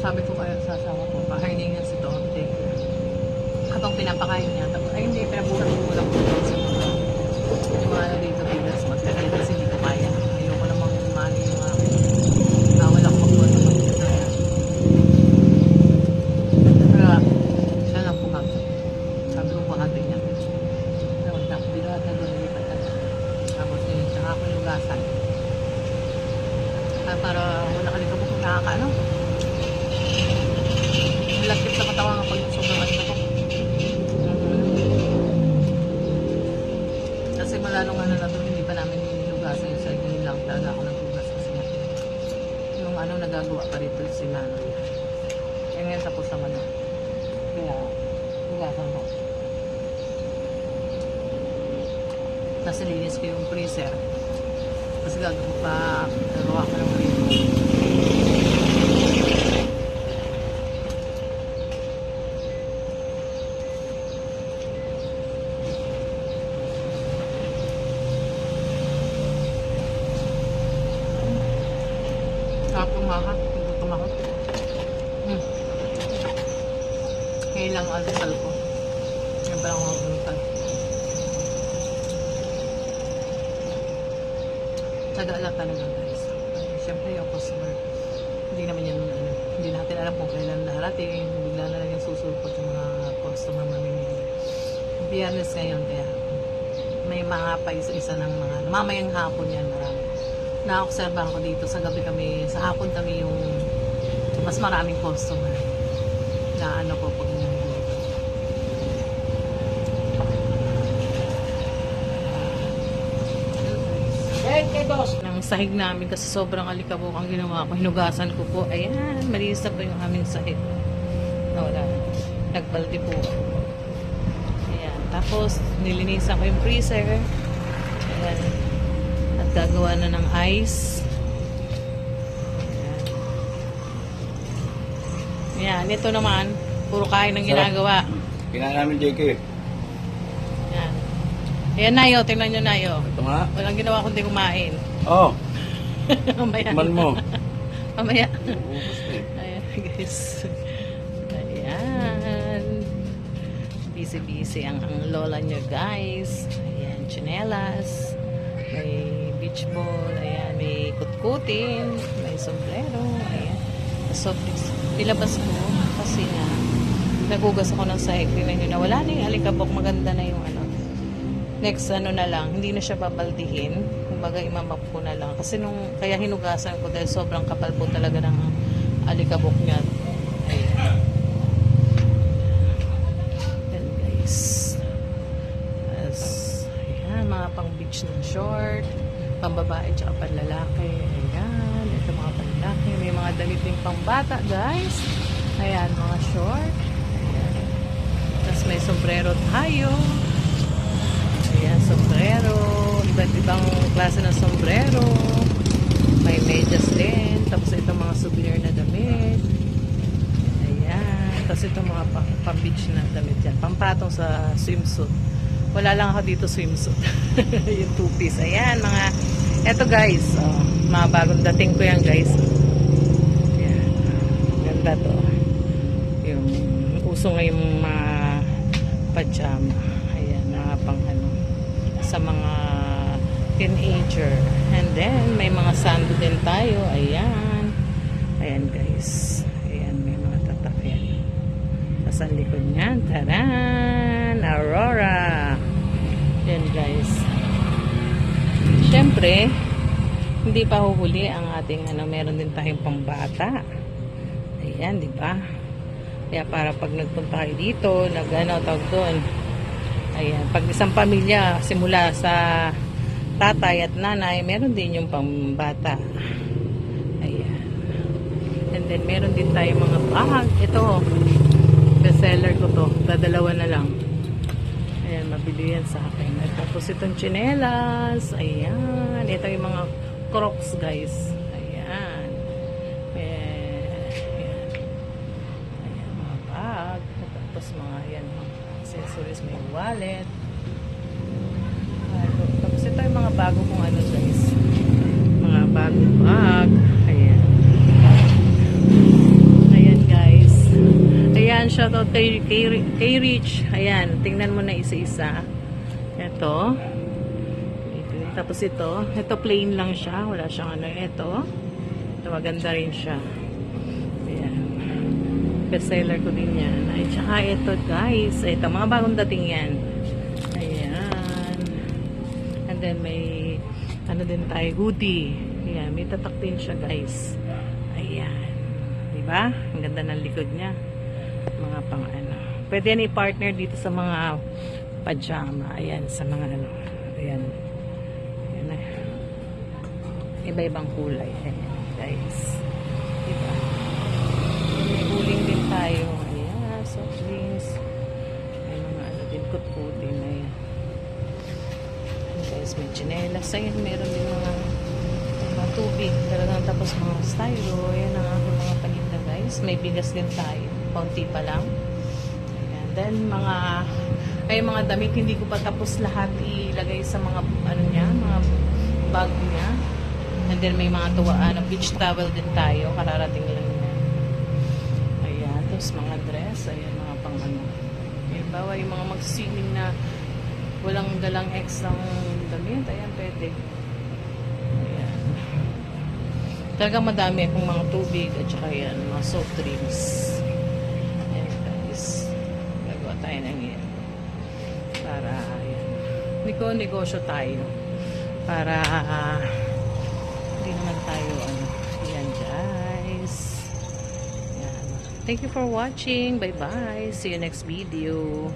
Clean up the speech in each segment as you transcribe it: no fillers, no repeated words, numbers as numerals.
sabi ko kaya sa asawa ko, pakainin niya si Tonte. Habang pinapakain niya, tapos, ay hindi, pinabuhat ko lang po sa mga yung mga ano dito, bigas, magkakit kasi hindi ko kaya. Ayoko namang mali yung mga wala ko magbuhat ng magkita. Kaya, siya lang pumagat. Sabi ko pahatin niya. Tawag na, binuhat na doon, lipat na. Tapos yun, saka ako yung gasan. Para wala ka dito kung nakakaano. Lagkit sa katawan kapag sobrang ano ko. Kasi malalong ano na doon, hindi pa namin nilugasan yung side nyo lang talaga ako naglugas kasi nga. Yung ano nagagawa pa rito si Manoy. Eh ngayon tapos naman na. Kaya, lugasan ko. Tapos nilinis ko yung freezer. Kasi gagawa ko ng rito. Sarap tumahat. Hindi tumahat. Ngayon lang almusal ko. Yan pa lang ako almusal. Tsaga lang talaga guys. Siyempre yung customer. Hindi naman yan ano. Hindi natin alam kung kailan darating. Bigla na lang yung susulpot yung mga customer mamimili. Biyernes ngayon kaya may mga pa isa-isa ng mga mamayang hapon yan marami. Na-obserbahan ko dito sa gabi kami, sa hapon kami yung mas maraming customer na ano ko pag dito. Ng sahig namin kasi sobrang alikabok ang ginawa ko. Hinugasan ko po. Ayan, malinis na po yung aming sahig. Wala. Nagbalde po. Ayan. Tapos, nilinisan ko yung freezer. Ayan. At gagawa na ng ice. Ayan. Ito naman, puro kain ang ginagawa. Kinain namin JK. Ayan. Ayan, Nayo. Tingnan nyo, Nayo. Ito nga. Walang ginawa kundi kumain. Oh, Mamaya. man mo. Mamaya. Ubus na eh. Ayan, guys. Ayan. Busy-busy ang lola nyo, guys. Ayan, chinelas. May beach ball. Ayan, may kutkutin. May sombrero. Ayan. So, nilabas ko kasi na nagugas ako ng sahig. Tingnan nyo na wala na yung alikabok. Maganda na yung ano. Next, ano na lang. Hindi na siya babaldihin. Kumbaga, imamap ko na lang. Kasi nung, kaya hinugasan ko dahil sobrang kapal po talaga ng alikabok niya. Ayan. Ayan, guys. As, ayan, mga pang beach na short. Pambabae tsaka panlalaki. Ayan. Ito mga panlalaki. May mga damit din pang bata, guys. Ayan, mga short. Ayan. Tapos may sombrero tayo. Ayan, sombrero. Iba't ibang klase ng sombrero. May medyas din. Tapos ito mga souvenir na damit. Ayan. Tapos ito mga pang-beach na damit yan. Pampatong sa swimsuit. Wala lang ako dito swimsuit. Yung two-piece. Ayan, mga... Eto guys. Oh, mga bagong dating ko yan guys. Ayan. Ganda to. Yung uso ngayong mga pajama. Ayan, mga pang ano. Sa mga teenager. And then, may mga sando din tayo. Ayan. Ayan, guys. Ayan, may mga tatakyan. Sa likod niyan. Taran! Aurora! Ayan, guys. Siyempre, hindi pa huhuli ang ating, ano, meron din tayong pambata. Ayan, di ba? Kaya para pag nagpunta kayo dito, nag-ano, tawag doon. Ayan, pag isang pamilya, simula sa tatay at nanay, meron din yung pambata. Ayan. And then, meron din tayo mga bag. Ito, bestseller ko to. Dadalawa na lang. Ayan, mabili yan sa akin. At tapos itong chinelas. Ayan. Ito yung mga crocs, guys. Ayan. Ayan. Ayan, mga bag. Tapos mga, ayan, mga accessories, may wallet. Tapos ito yung mga bago kong ano guys, mga bagong bag. Ayan. Ayan shoutout kay Rich. Ayan, tingnan mo na isa-isa. Ito. Tapos ito plain lang siya. Wala siyang ano. Ito maganda rin siya. Ayan. Bestseller ko din yan. Ay, tsaka ito guys. Ito, mga bagong dating yan. Ayan. And then may ano din tayo, hoodie. Ayan, may tatak din siya guys. Ayan. Diba? Ang ganda ng likod niya. Mga pang ano. Pwede yan i-partner dito sa mga pajama. Ayan, sa mga ano. Ayan. Ayan na. Iba-ibang kulay. Ayan, guys. Diba? May uling din tayo. Ayan, soft drinks. May mga ano din, kutkutin. Ayan. Ayan guys, may chinelas. Ayan, meron din mga tubig. Talagang tapos mga styro. Ayan ang aking mga paninda guys. May bigas din tayo. Paunti pa lang. Ayan. Then mga damit hindi ko pa tapos lahat ilagay sa mga ano niya, mga bag niya. And then may mga beach towel din tayo. Kararating lang yan. Ayan. Tapos mga dress. Ayan mga pang ano. Ayan, bawa yung mga mag-swimming na walang dalang extra damit. Ayan, pwede. Talagang madami akong mga tubig at saka yan, mga soft drinks. Ayan guys. Gagawa tayo ng yan. Para, ayan. Negosyo tayo. Para, hindi naman tayo, ano. Ayan guys. Ayan. Thank you for watching. Bye-bye. See you next video.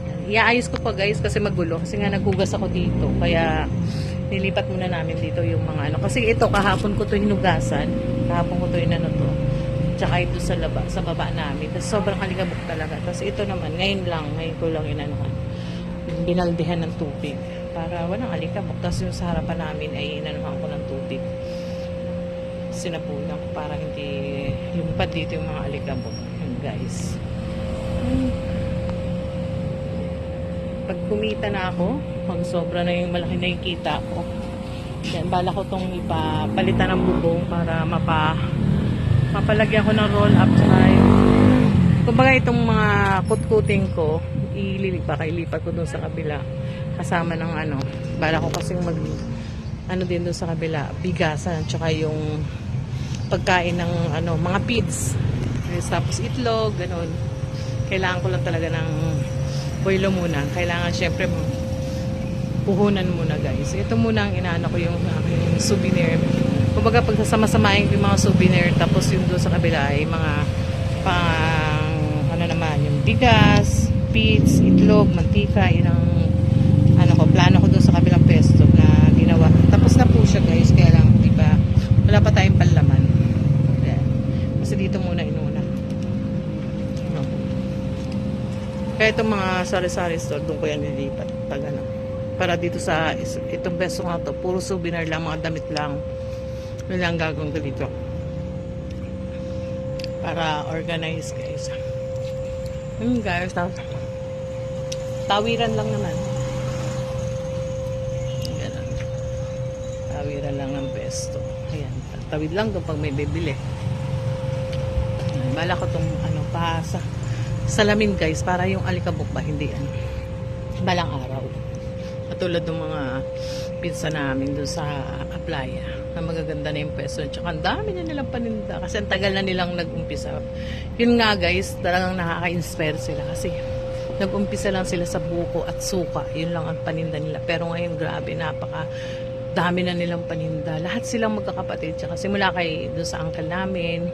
Ayan. Iaayos ko pa guys kasi magulo. Kasi nga naghugas ako dito. Kaya, nilipat muna namin dito yung mga ano. Kasi ito, kahapon ko to hinugasan. Kahapon ko to inano to. Tsaka ito sa baba namin. Tapos sobrang alikabok talaga. Tapos ito naman, ngayon ko lang inanuhan. Binaldihan ng tubig. Para walang alikabok. Tapos yung sa harapan namin ay inanuhan ko ng tubig. Sinapunan ko para hindi lumipad dito yung mga alikabok. Yun guys. Pag kumita na ako, pag sobra na yung malaki na yung kita ko, yan, bala ko itong ipapalitan ng bubong para mapalagyan ko ng roll up tsaka kumbaga itong mga kutkuting ko ilipat ko dun sa kabila kasama ng ano, bala ko kasing ano din dun sa kabila, bigasan tsaka yung pagkain ng ano, mga feeds, tapos itlog, ganun. Kailangan ko lang talaga ng boilo muna. Kailangan syempre puhunan muna guys. Ito muna ang inaano ko yung aking souvenir. Kumbaga pag sasama-samahin ko yung mga souvenir tapos yung doon sa kabila ay mga pang ano naman yung bigas, feeds, itlog, mantika, yun ang ano ko, plano ko doon sa kabilang pesto na ginawa. Tapos na po siya guys, kaya lang diba wala pa tayong panlaman. Ayan. Kasi dito muna inuna. Kaya itong mga sari-sari store, doon ko yan nilipat pag ano. Para dito sa itong beso nga to, puro souvenir lang, mga damit lang. Yun lang gagawin ko dito. Para organize guys. Guys, tawiran lang naman. Ganun. Tawiran lang ng pesto. Ayan, tawid lang doon pag may bibili. Bala ko itong ano, pasa salamin guys, para yung alikabok ba hindi ano, balang araw. Katulad ng mga pizza namin doon sa Aplaya na magaganda na yung peso. Tsaka ang dami na nilang paninda kasi ang tagal na nilang nag-umpisa. Yun nga guys, talagang nakaka-inspire sila kasi nag-umpisa lang sila sa buko at suka. Yun lang ang paninda nila. Pero ngayon grabe, napaka dami na nilang paninda. Lahat silang magkakapatid. Tsaka simula kay doon sa uncle namin,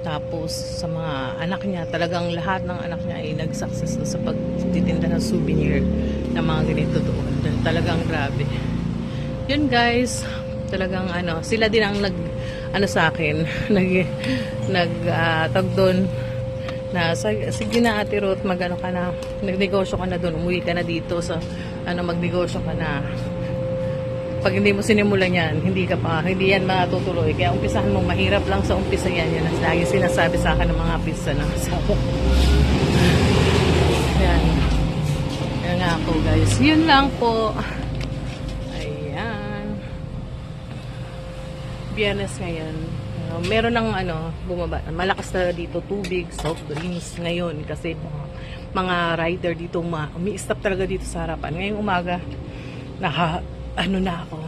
tapos sa mga anak niya, talagang lahat ng anak niya ay nag-success sa pagtitinda ng souvenir ng mga ganito doon. Talagang grabe. Yun guys, talagang ano, sila din ang ano sa akin, tag doon na sige na Ate Ruth, magano ka na, nagnegosyo ka na doon, umuwi ka na dito sa ano, magnegosyo ka na. Pag hindi mo sinimulan yan, hindi yan matutuloy. Kaya umpisahan mo, mahirap lang sa umpisa yan. Yan ang lagi sinasabi sa akin ng mga pizza na kasama. Yan. Yan nga ako guys. Yun lang po. Ayan. Biyernes ngayon. Meron ng bumaba. Malakas na dito tubig, soft drinks ngayon kasi mga rider dito umi-stop talaga dito sa harapan. Ngayong umaga, na ako.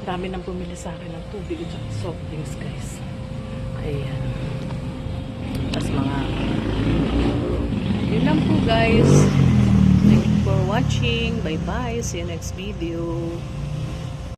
Dami nang bumili sa akin ng tubig at soft drinks, guys. Ayan. Tapos yun lang po, guys. Thank you for watching. Bye-bye. See you next video.